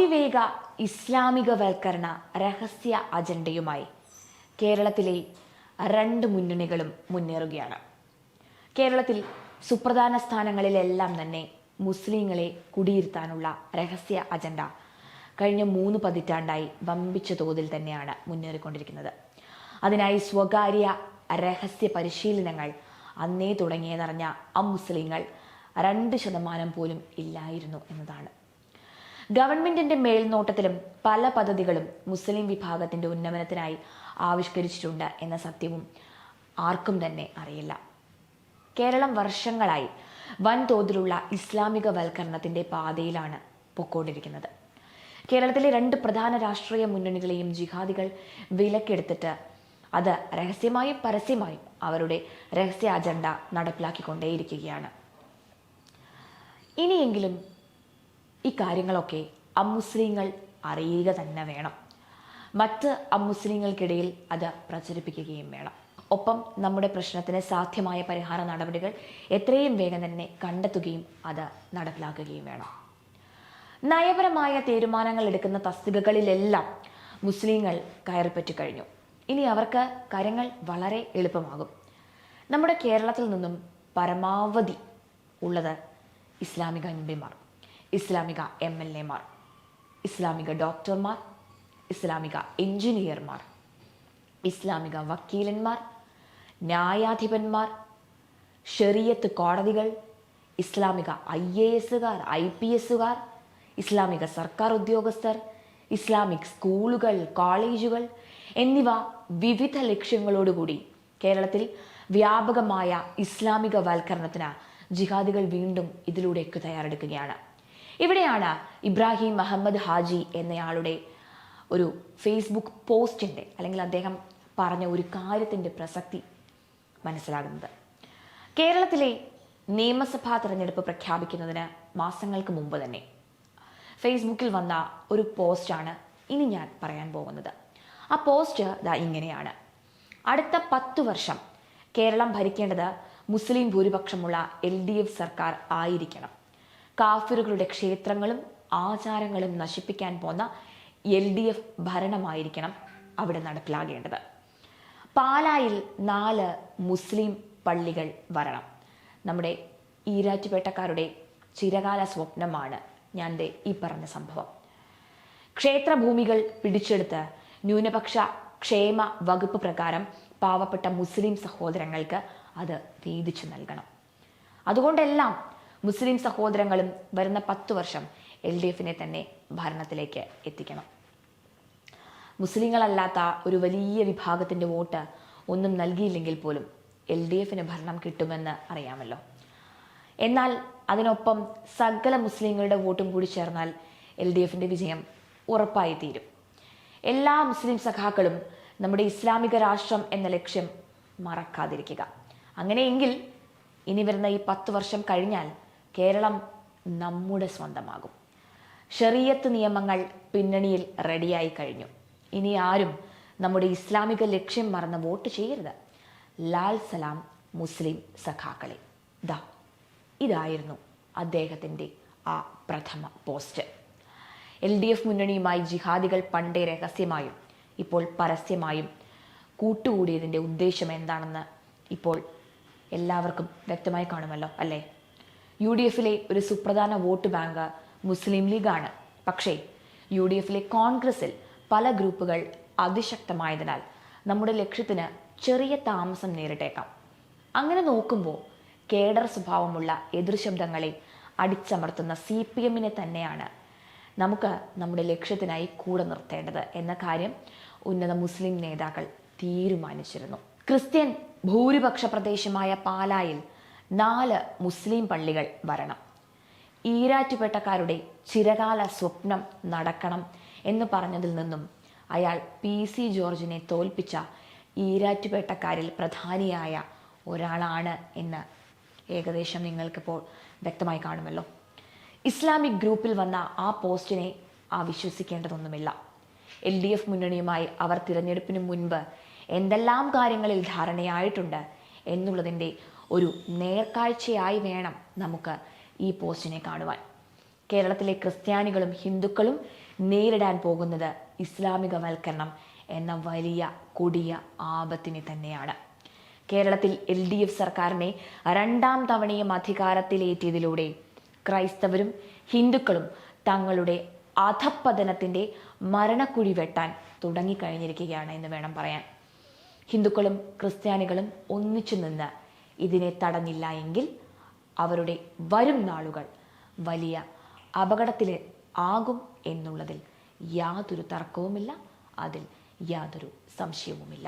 അതിവേഗ ഇസ്ലാമികവൽക്കരണ രഹസ്യ അജണ്ടയുമായി കേരളത്തിലെ രണ്ട് മുന്നണികളും മുന്നേറുകയാണ്. കേരളത്തിൽ സുപ്രധാന സ്ഥാനങ്ങളിലെല്ലാം തന്നെ മുസ്ലിങ്ങളെ കുടിയിരുത്താനുള്ള രഹസ്യ അജണ്ട കഴിഞ്ഞ 3 പതിറ്റാണ്ടായി വമ്പിച്ച തോതിൽ തന്നെയാണ് മുന്നേറിക്കൊണ്ടിരിക്കുന്നത്. അതിനായി സ്വകാര്യ രഹസ്യ പരിശീലനങ്ങൾ അന്നേ തുടങ്ങിയതറിഞ്ഞ അമുസ്ലിങ്ങൾ 2% പോലും ഇല്ലായിരുന്നു എന്നതാണ്. ഗവൺമെന്റിന്റെ മേൽനോട്ടത്തിലും പല പദ്ധതികളും മുസ്ലിം വിഭാഗത്തിന്റെ ഉന്നമനത്തിനായി ആവിഷ്കരിച്ചിട്ടുണ്ട് എന്ന സത്യവും ആർക്കും തന്നെ അറിയില്ല. കേരളം വർഷങ്ങളായി വൻതോതിലുള്ള ഇസ്ലാമികവൽക്കരണത്തിന്റെ പാതയിലാണ് പൊക്കോണ്ടിരിക്കുന്നത്. കേരളത്തിലെ 2 പ്രധാന രാഷ്ട്രീയ മുന്നണികളെയും ജിഹാദികൾ വിലക്കെടുത്തിട്ട് അത് രഹസ്യമായും പരസ്യമായും അവരുടെ രഹസ്യ അജണ്ട നടപ്പിലാക്കിക്കൊണ്ടേയിരിക്കുകയാണ്. ഇനിയെങ്കിലും ഈ കാര്യങ്ങളൊക്കെ അമുസ്ലിങ്ങൾ അറിയുക തന്നെ വേണം. മറ്റ് അമുസ്ലിങ്ങൾക്കിടയിൽ അത് പ്രചരിപ്പിക്കുകയും വേണം. ഒപ്പം നമ്മുടെ പ്രശ്നത്തിന് സാധ്യമായ പരിഹാര നടപടികൾ എത്രയും വേഗം തന്നെ കണ്ടെത്തുകയും അത് നടപ്പിലാക്കുകയും വേണം. നയപരമായ തീരുമാനങ്ങൾ എടുക്കുന്ന തസ്തികകളിലെല്ലാം മുസ്ലിങ്ങൾ കയറിപ്പറ്റി കഴിഞ്ഞു. ഇനി അവർക്ക് കാര്യങ്ങൾ വളരെ എളുപ്പമാകും. നമ്മുടെ കേരളത്തിൽ നിന്നും പരമാവധി ഉള്ളത് ഇസ്ലാമിക എംപിമാർ, ഇസ്ലാമിക MLA മാർ, ഇസ്ലാമിക ഡോക്ടർമാർ, ഇസ്ലാമിക എഞ്ചിനീയർമാർ, ഇസ്ലാമിക വക്കീലന്മാർ, ന്യായാധിപന്മാർ, ശരീഅത്ത് കോടതികൾ, ഇസ്ലാമിക IAS-കാർ, IPS-കാർ, ഇസ്ലാമിക സർക്കാർ ഉദ്യോഗസ്ഥർ, ഇസ്ലാമിക് സ്കൂളുകൾ, കോളേജുകൾ എന്നിവ വിവിധ ലക്ഷ്യങ്ങളോടുകൂടി കേരളത്തിൽ വ്യാപകമായ ഇസ്ലാമികവൽക്കരണത്തിന് ജിഹാദികൾ വീണ്ടും ഇതിലൂടെയൊക്കെ തയ്യാറെടുക്കുകയാണ്. ഇവിടെയാണ് ഇബ്രാഹിം മുഹമ്മദ് ഹാജി എന്നയാളുടെ ഒരു ഫേസ്ബുക്ക് പോസ്റ്റിൻ്റെ അല്ലെങ്കിൽ അദ്ദേഹം പറഞ്ഞ ഒരു കാര്യത്തിൻ്റെ പ്രസക്തി മനസ്സിലാകുന്നത്. കേരളത്തിലെ നിയമസഭാ തെരഞ്ഞെടുപ്പ് പ്രഖ്യാപിക്കുന്നതിന് മാസങ്ങൾക്ക് മുമ്പ് തന്നെ ഫേസ്ബുക്കിൽ വന്ന ഒരു പോസ്റ്റാണ് ഇനി ഞാൻ പറയാൻ പോകുന്നത്. ആ പോസ്റ്റ് ഇങ്ങനെയാണ്: അടുത്ത 10 വർഷം കേരളം ഭരിക്കേണ്ടത് മുസ്ലിം ഭൂരിപക്ഷമുള്ള LDF സർക്കാർ ആയിരിക്കണം. കാഫിറുകളുടെ ക്ഷേത്രങ്ങളും ആചാരങ്ങളും നശിപ്പിക്കാൻ പോന്ന LDF ഭരണമായിരിക്കണം അവിടെ നടപ്പിലാകേണ്ടത്. പാലായിൽ 4 മുസ്ലിം പള്ളികൾ വരണം. നമ്മുടെ ഈരാറ്റുപേട്ടക്കാരുടെ ചിരകാല സ്വപ്നമാണ് ഈ പറഞ്ഞ സംഭവം. ക്ഷേത്രഭൂമികൾ പിടിച്ചെടുത്ത് ന്യൂനപക്ഷ ക്ഷേമ വകുപ്പ് പ്രകാരം പാവപ്പെട്ട മുസ്ലിം സഹോദരങ്ങൾക്ക് അത് വീതിച്ചു നൽകണം. അതുകൊണ്ടെല്ലാം മുസ്ലിം സഹോദരങ്ങളും വരുന്ന 10 വർഷം LDFനെ തന്നെ ഭരണത്തിലേക്ക് എത്തിക്കണം. മുസ്ലിങ്ങളല്ലാത്ത ഒരു വലിയ വിഭാഗത്തിന്റെ വോട്ട് ഒന്നും നൽകിയില്ലെങ്കിൽ പോലും LDFന് ഭരണം കിട്ടുമെന്ന് അറിയാമല്ലോ. എന്നാൽ അതിനൊപ്പം സകല മുസ്ലിങ്ങളുടെ വോട്ടും കൂടി ചേർന്നാൽ LDFന്റെ വിജയം ഉറപ്പായി തീരും. എല്ലാ മുസ്ലിം സഖാക്കളും നമ്മുടെ ഇസ്ലാമിക രാഷ്ട്രം എന്ന ലക്ഷ്യം മറക്കാതിരിക്കുക. അങ്ങനെയെങ്കിൽ ഇനി വരുന്ന ഈ 10 വർഷം കഴിഞ്ഞാൽ കേരളം നമ്മുടെ സ്വന്തമാകും. ശരീഅത്ത് നിയമങ്ങൾ പിന്നണിയിൽ റെഡിയായി കഴിഞ്ഞു. ഇനി ആരും നമ്മുടെ ഇസ്ലാമിക ലക്ഷ്യം മറന്ന് വോട്ട് ചെയ്യരുത്. ലാൽ സലാം മുസ്ലിം സഖാക്കളെ. ഇതായിരുന്നു അദ്ദേഹത്തിൻ്റെ ആ പ്രഥമ പോസ്റ്റ്. LDF മുന്നണിയുമായി ജിഹാദികൾ പണ്ടേ രഹസ്യമായും ഇപ്പോൾ പരസ്യമായും കൂട്ടുകൂടിയതിൻ്റെ ഉദ്ദേശം എന്താണെന്ന് ഇപ്പോൾ എല്ലാവർക്കും വ്യക്തമായി കാണുമല്ലോ അല്ലേ? UDFലെ ഒരു സുപ്രധാന വോട്ട് ബാങ്ക് മുസ്ലിം ലീഗാണ്. പക്ഷേ UDFലെ കോൺഗ്രസിൽ പല ഗ്രൂപ്പുകൾ അതിശക്തമായതിനാൽ നമ്മുടെ ലക്ഷ്യത്തിന് ചെറിയ താമസം നേരിട്ടേക്കാം. അങ്ങനെ നോക്കുമ്പോൾ കേഡർ സ്വഭാവമുള്ള എതിർശബ്ദങ്ങളെ അടിച്ചമർത്തുന്ന CPMനെ തന്നെയാണ് നമുക്ക് നമ്മുടെ ലക്ഷ്യത്തിനായി കൂടെ നിർത്തേണ്ടത് എന്ന കാര്യം ഉന്നത മുസ്ലിം നേതാക്കൾ തീരുമാനിച്ചിരുന്നു. ക്രിസ്ത്യൻ ഭൂരിപക്ഷ പ്രദേശമായ പാലായിൽ 4 മുസ്ലിം പള്ളികൾ വരണം. ഈരാറ്റുപേട്ടക്കാരുടെ ചിരകാല സ്വപ്നം നടക്കണം എന്ന് പറഞ്ഞതിൽ നിന്നും അയാൾ PC ജോർജിനെ തോൽപ്പിച്ച ഈരാറ്റുപേട്ടക്കാരിൽ പ്രധാനിയായ ഒരാളാണ് എന്ന് ഏകദേശം നിങ്ങൾക്കിപ്പോൾ വ്യക്തമായി കാണുമല്ലോ. ഇസ്ലാമിക് ഗ്രൂപ്പിൽ വന്ന ആ പോസ്റ്റിനെ വിശ്വസിക്കേണ്ടതൊന്നുമില്ല. LDF മുന്നണിയുമായി അവർ തിരഞ്ഞെടുപ്പിന് മുൻപ് എന്തെല്ലാം കാര്യങ്ങളിൽ ധാരണയായിട്ടുണ്ട് എന്നുള്ളതിൻ്റെ ഒരു നേർക്കാഴ്ചയായി വേണം നമുക്ക് ഈ പോസ്റ്റിനെ കാണുവാൻ. കേരളത്തിലെ ക്രിസ്ത്യാനികളും ഹിന്ദുക്കളും നേരിടാൻ പോകുന്നത് ഇസ്ലാമികവൽക്കരണം എന്ന വലിയ കൊടിയ ആപത്തിനെ തന്നെയാണ്. കേരളത്തിൽ LDF സർക്കാരിനെ 2ാം തവണയും അധികാരത്തിലേറ്റിയതിലൂടെ ക്രൈസ്തവരും ഹിന്ദുക്കളും തങ്ങളുടെ അധപ്പതനത്തിൻ്റെ മരണക്കുഴി വെട്ടാൻ തുടങ്ങിക്കഴിഞ്ഞിരിക്കുകയാണ് എന്ന് വേണം പറയാൻ. ഹിന്ദുക്കളും ക്രിസ്ത്യാനികളും ഒന്നിച്ചു നിന്ന് ഇതിനെ തടഞ്ഞില്ല എങ്കിൽ അവരുടെ വരും നാളുകൾ വലിയ അപകടത്തിൽ ആകും എന്നുള്ളതിൽ യാതൊരു തർക്കവുമില്ല, അതിൽ യാതൊരു സംശയവുമില്ല.